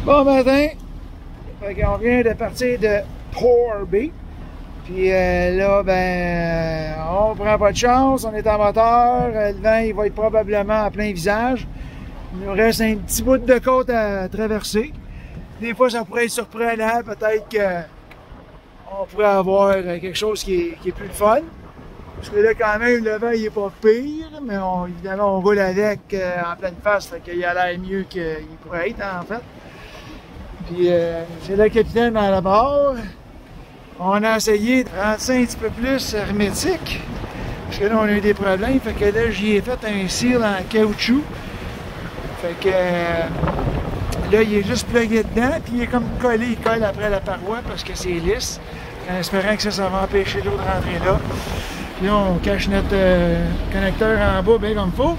Bon matin, on vient de partir de Torby. Puis là, ben, on prend pas de chance, on est en moteur, le vent il va être probablement à plein visage. Il nous reste un petit bout de côte à traverser. Des fois, ça pourrait être surprenant, peut-être qu'on pourrait avoir quelque chose qui est plus fun. Parce que là, quand même, le vent il est pas pire, mais évidemment, on roule avec en pleine face, fait qu'il a l'air mieux qu'il pourrait être, en fait. Puis c'est le capitaine à la barre. On a essayé de rendre ça un petit peu plus hermétique. Parce que là, on a eu des problèmes. Fait que là, j'y ai fait un seal en caoutchouc. Fait que là, il est juste plugué dedans. Puis il est comme collé. Il colle après la paroi parce que c'est lisse. En espérant que ça va empêcher l'eau de rentrer là. Puis là, on cache notre connecteur en bas bien comme il faut.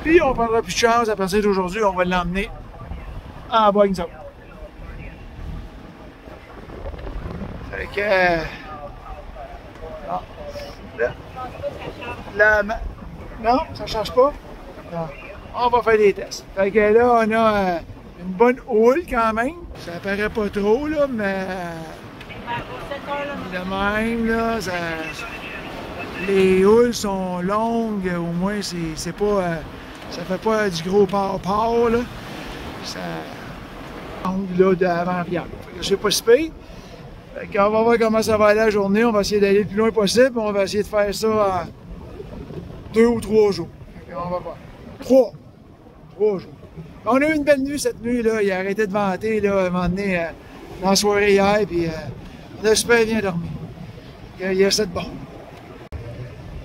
Puis on prendra plus de chance. À partir d'aujourd'hui, on va l'emmener en bas avec nous autres. Fait que... non, ça change pas. Non. On va faire des tests. Fait que là, on a une bonne houle quand même. Ça paraît pas trop, là, mais... de même, là, les houles sont longues. Au moins, c'est pas... ça fait pas du gros port, là. Ça... là, d'avant-arrière. C'est pas si pire. On va voir comment ça va aller la journée. On va essayer d'aller le plus loin possible. On va essayer de faire ça en 2 ou 3 jours. On va voir. 3 jours. On a eu une belle nuit cette nuit. Là. Il a arrêté de vanter là, à un moment donné dans la soirée hier. Puis, on a super bien dormi. Il y a cette bombe.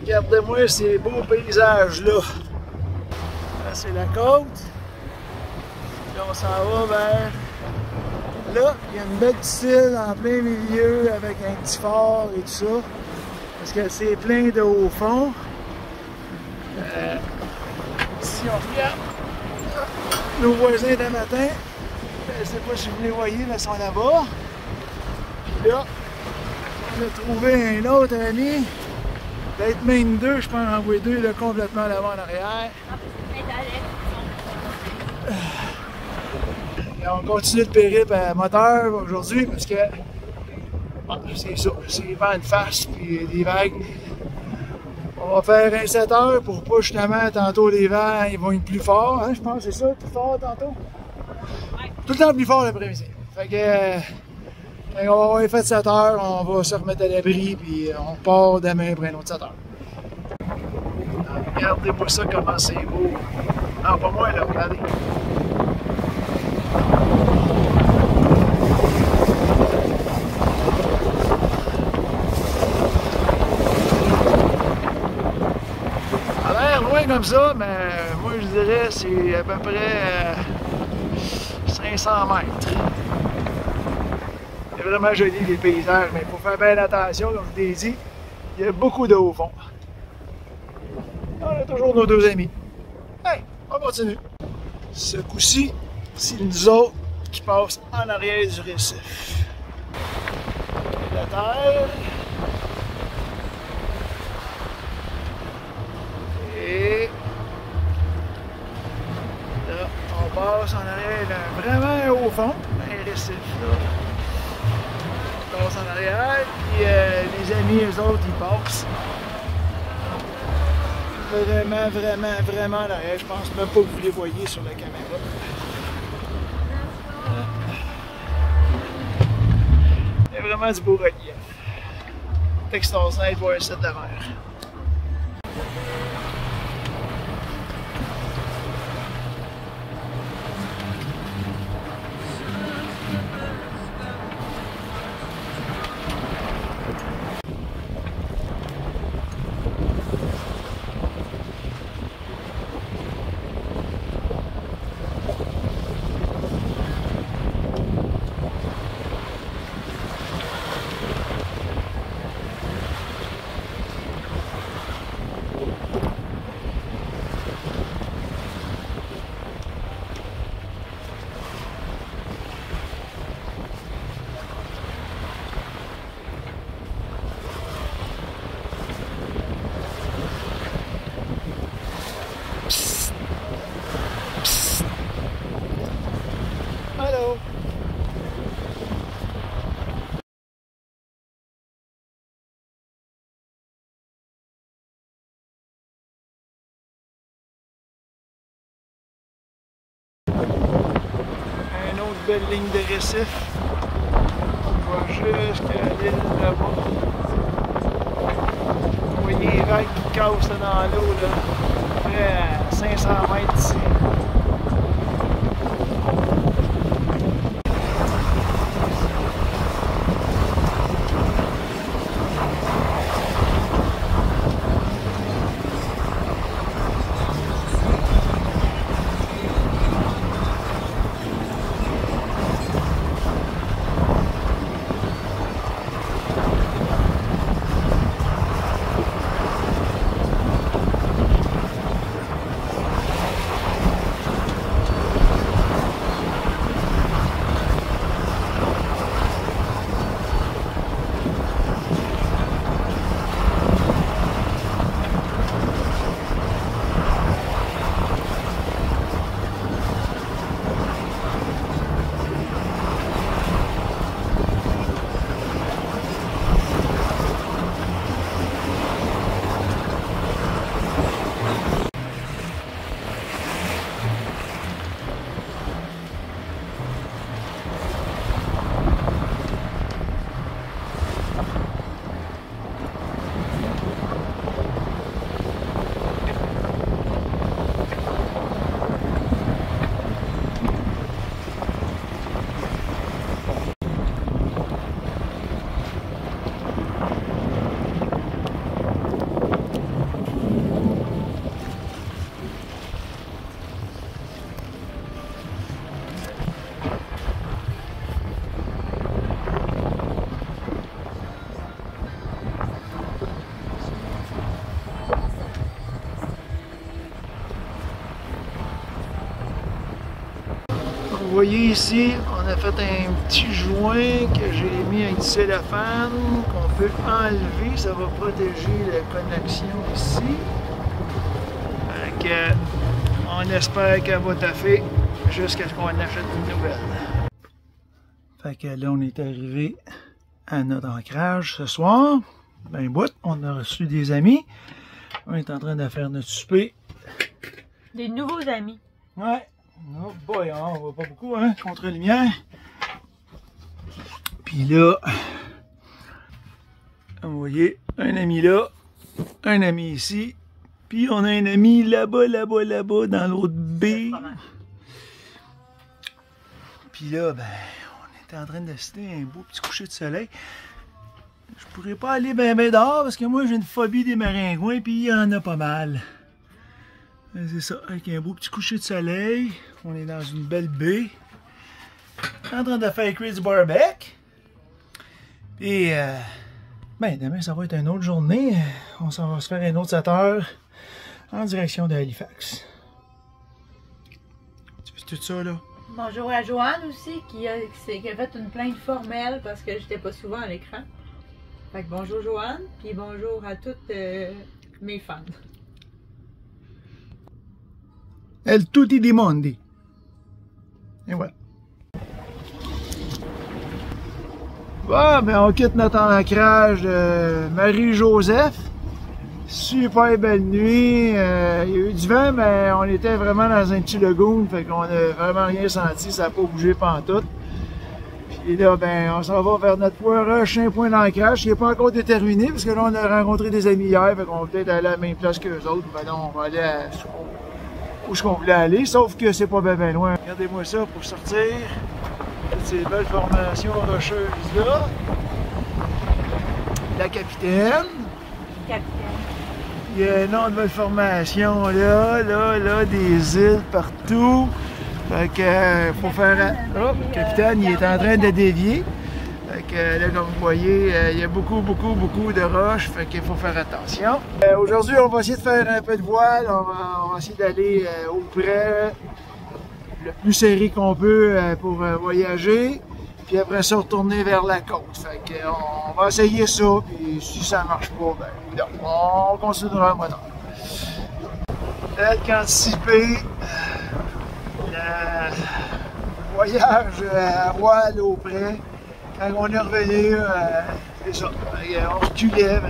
Regardez-moi ces beaux paysages-là. Là, c'est la côte. Là, on s'en va vers... là, il y a une belle petite île en plein milieu avec un petit phare et tout ça. Parce que c'est plein de haut fond. Si on regarde nos voisins d'un matin, je ne sais pas si vous les voyez, mais ils sont là-bas. Puis là, on a trouvé un autre ami. Peut-être même 2, je pense en envoyer 2 là, complètement là-bas en arrière. Et on continue le périple à moteur aujourd'hui parce que bon, c'est ça, c'est vent de face puis des vagues. On va faire un 7 heures pour pas justement tantôt les vents ils vont être plus forts, hein, je pense que c'est ça, plus fort tantôt. Ouais. Tout le temps plus fort l'après-midi. Fait que on va avoir fait 7 heures, on va se remettre à l'abri puis on part demain pour un autre 7 heures. Regardez-moi ça comment c'est beau. Non, pas moi là, regardez. Ça a l'air loin comme ça, mais moi je dirais c'est à peu près 500 mètres. C'est vraiment joli les paysages, mais il faut faire bien attention, comme je vous l'ai dit, il y a beaucoup de haut fond. On a toujours nos 2 amis. Hey, on continue. Ce coup-ci, c'est nous autres qui passent en arrière du récif. La terre. Et là, on passe en arrière d'un vraiment haut fond, un récif là. On passe en arrière, puis les amis, eux autres, ils passent. Vraiment en arrière. Je pense même pas que vous les voyez sur la caméra. Il y a vraiment du beau relief. C'est extraordinaire de voir le site de mer. belle ligne de récif. On va jusqu'à l'île là-bas. Vous voyez les vagues qui cassent dans l'eau, là, à peu près à 500 mètres d'ici. Vous voyez ici, on a fait un petit joint que j'ai mis avec du cellophane qu'on peut enlever. Ça va protéger la connexion ici. Donc, on espère qu'elle va taffer jusqu'à ce qu'on achète une nouvelle. Fait que là, on est arrivé à notre ancrage ce soir. Ben, bout, on a reçu des amis. On est en train de faire notre souper. Des nouveaux amis. Ouais. Oh boy, on voit pas beaucoup, hein, contre la lumière. Puis là, vous voyez, un ami là, un ami ici, puis on a un ami là-bas, dans l'autre baie. Puis là, ben, on était en train d'assister à un beau petit coucher de soleil. Je pourrais pas aller ben dehors parce que moi j'ai une phobie des maringouins, puis il y en a pas mal. C'est ça, avec un beau petit coucher de soleil. On est dans une belle baie. En train de faire cuire du barbecue. Et ben demain ça va être une autre journée. On s'en va se faire une autre 7 heures en direction de Halifax. Tu fais tout ça là? Bonjour à Joanne aussi qui a fait une plainte formelle parce que j'étais pas souvent à l'écran. Fait que bonjour Joanne, puis bonjour à toutes mes fans. El tutti di mondi. Et voilà. Bon, ben on quitte notre ancrage de Marie-Joseph. Super belle nuit. Il y a eu du vent, mais on était vraiment dans un petit lagoon. Fait qu'on n'a vraiment rien senti. Ça n'a pas bougé pantoute. Puis là, ben, on s'en va vers notre prochain point d'ancrage qui n'est pas encore déterminé. Parce que là, on a rencontré des amis hier. Fait qu'on va peut-être aller à la même place qu'eux autres. Ben non, on va aller à où est-ce qu'on voulait aller, sauf que c'est pas bien loin. Regardez-moi ça pour sortir. Toutes ces belles formations rocheuses là. La Capitaine. Il y a un nom de belle formation là, des îles partout. Fait que faut faire. Oh, le capitaine, il est en train de dévier. Fait que là, comme vous voyez, il y a beaucoup de roches, fait qu'il faut faire attention. Aujourd'hui, on va essayer de faire un peu de voile, on va essayer d'aller au près, le plus serré qu'on peut pour voyager, puis après ça, retourner vers la côte. Fait que on va essayer ça, puis si ça marche pas, ben on continuera un moteur. Tel qu'anticipé, le voyage à voile au près. Quand on est revenu, c'est ça, on reculait.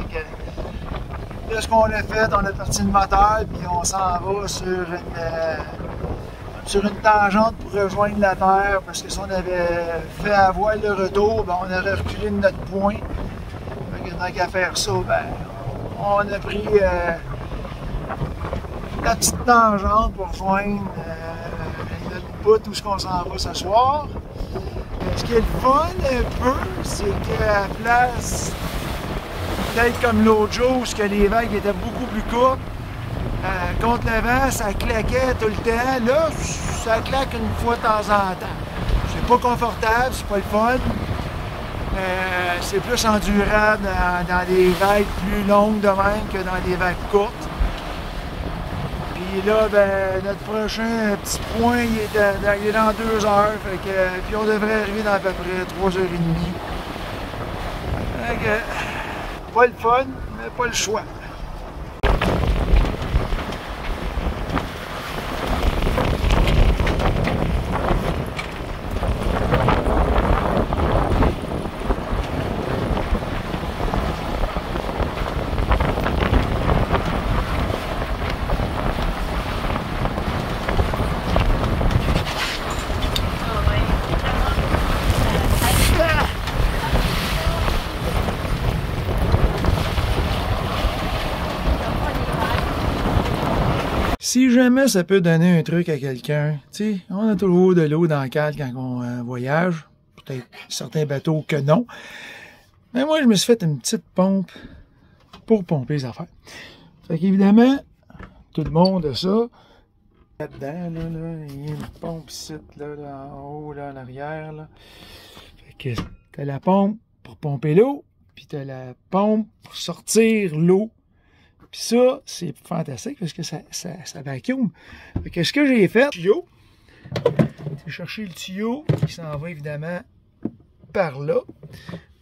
Là, ce qu'on a fait, on a parti le moteur, puis on s'en va sur sur une tangente pour rejoindre la terre, parce que si on avait fait à voile le retour, ben, on aurait reculé de notre point. Tant qu'à faire ça, ben, on a pris la petite tangente pour rejoindre notre bout où on s'en va ce soir. Ce qui est le fun un peu, c'est qu'à la place, peut-être comme l'autre jour, où les vagues étaient beaucoup plus courtes, contre le vent, ça claquait tout le temps. Là, ça claque une fois de temps en temps. C'est pas confortable, c'est pas le fun. C'est plus endurable dans des vagues plus longues de même que dans des vagues courtes. Puis là, ben, notre prochain petit point, il est dans 2 heures. Fait que, puis on devrait arriver dans à peu près 3h30. Fait que, pas le fun, mais pas le choix. Si jamais ça peut donner un truc à quelqu'un, tu sais, on a toujours de l'eau dans le cale quand on voyage. Peut-être certains bateaux que non. Mais moi, je me suis fait une petite pompe pour pomper les affaires. Fait qu'évidemment, tout le monde a ça. Là-dedans, là, il y a une pompe ici, là, en haut, là, en arrière. Là. Fait que t'as la pompe pour pomper l'eau, puis t'as la pompe pour sortir l'eau. Puis ça, c'est fantastique parce que ça vacuume. Fait que ce que j'ai fait, c'est chercher le tuyau qui s'en va évidemment par là,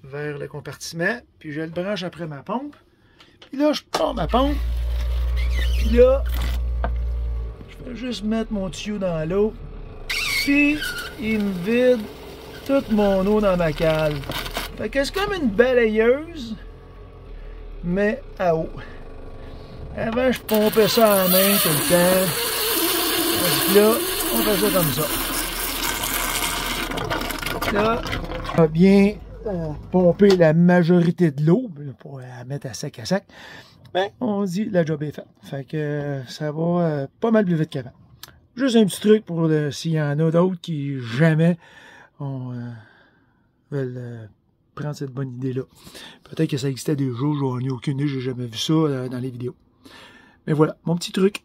vers le compartiment. Puis je le branche après ma pompe. Puis là, je pompe ma pompe. Puis là, je vais juste mettre mon tuyau dans l'eau. Puis il me vide toute mon eau dans ma cale. Fait que c'est comme une balayeuse, mais à eau. Avant, je pompais ça à la main tout le temps. Là, on fait ça comme ça. Là, on va bien pomper la majorité de l'eau pour la mettre à sec. Ben, on dit la job est faite. Fait que ça va pas mal plus vite qu'avant. Juste un petit truc pour s'il y en a d'autres qui jamais veulent prendre cette bonne idée-là. Peut-être que ça existait déjà, j'en ai aucune idée, j'ai jamais vu ça dans les vidéos. Mais voilà, mon petit truc.